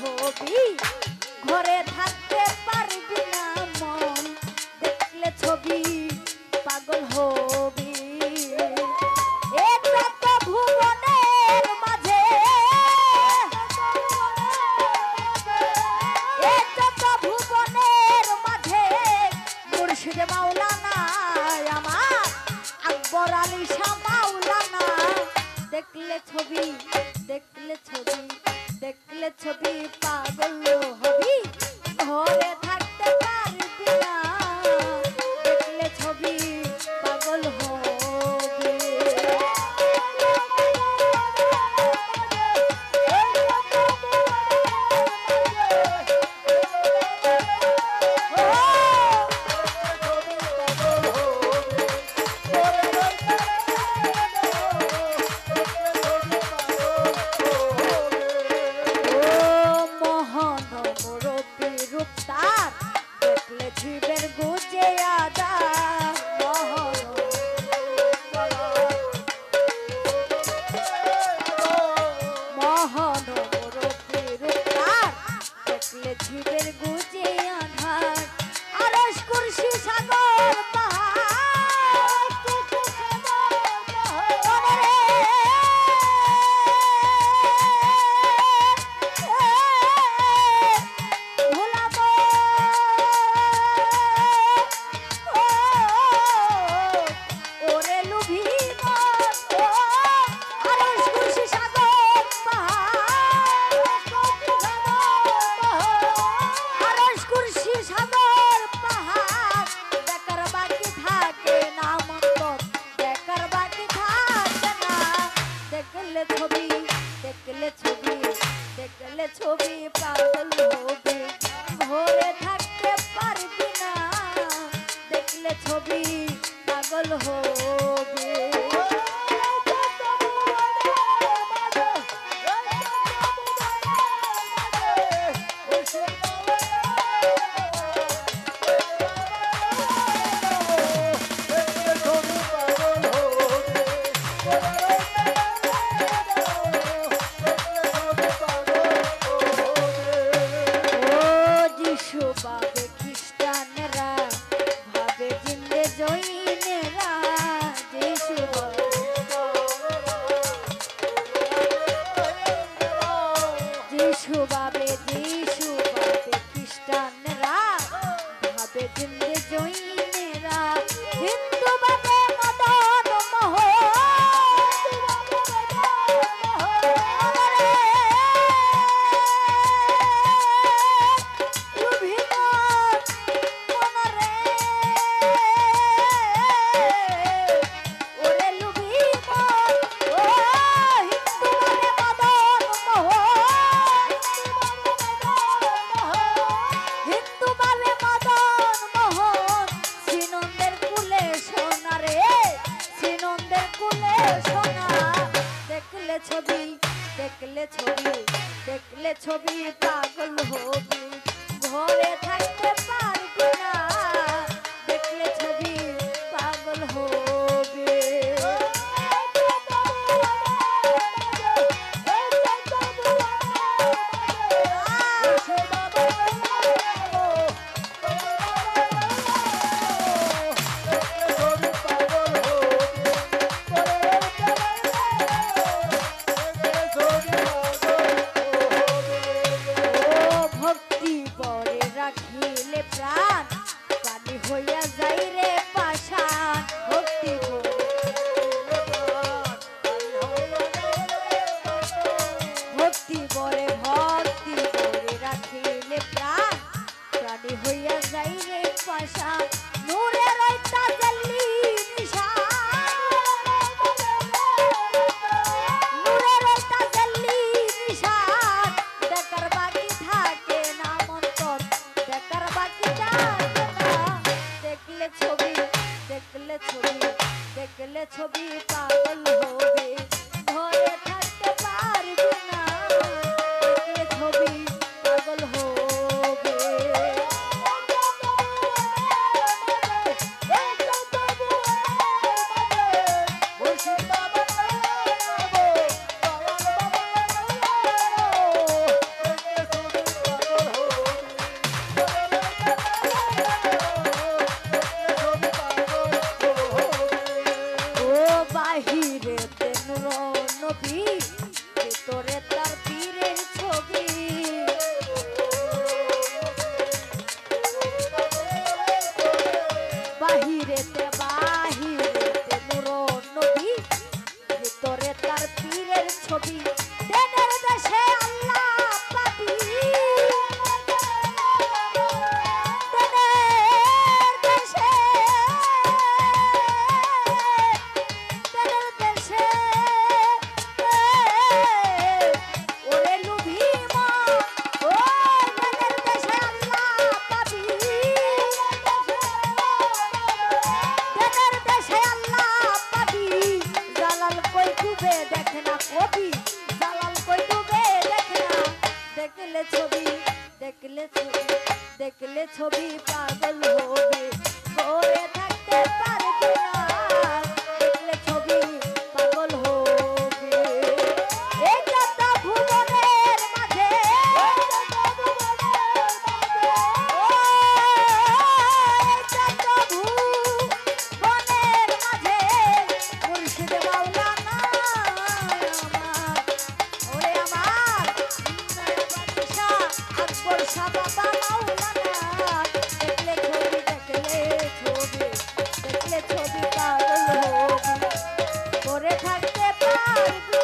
হবি ঘরে থাকতে পারবি না মন দেখলে ছবি পাগল হবি এটা তো ভুবনের মাঝে এটা তো ভুবনের মাঝে মুর্শিদ মাওলানা আমার আকবর আলী শাহ মাওলানা দেখলে ছবি দেখলে ছবি পাগল হবি ঘরে থাকতে পারবি না দেখলে ছবি পাগল হবি দেখলে ছবি পাগল হবি ঘরে থাকতে পারবি না দেখলে ছবি পাগল হবি দেখলে ছবি পাগল হবি ঘরে থাকতে পারবি না দেখলে ছবি পাগল হবি ছবি পাগল হবে ঘরে থাকতে পারবি না দেখলে ছবি পাগল হবে ছবি ছবি দেখলে ছবি দেখলে ছবি পাগল হবে ঘরে থাকতে পারবে না দেখলে ছবি পাগল হবে এই যত ভুবনের মাঝে মুর্শিদ মাওলানা আমার ওরে আমার আকবর শাহ বাবা মাওলানা দেখলে ছবি দেখলে ছবি পাগল হবে করে থাকতে পারবো